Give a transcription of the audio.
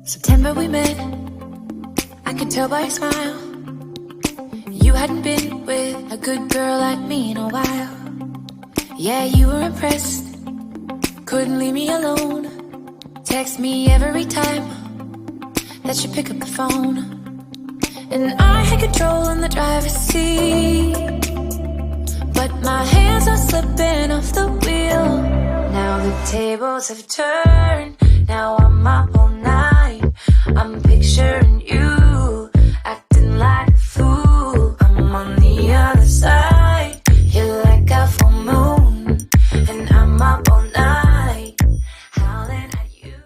September we met, I could tell by your smile. You hadn't been with a good girl like me in a while. Yeah, you were impressed, couldn't leave me alone. Text me every time that you pick up the phone. And I had control in the driver's seat, but my hands are slipping off the wheel. Now the tables have turned, now I'm my own.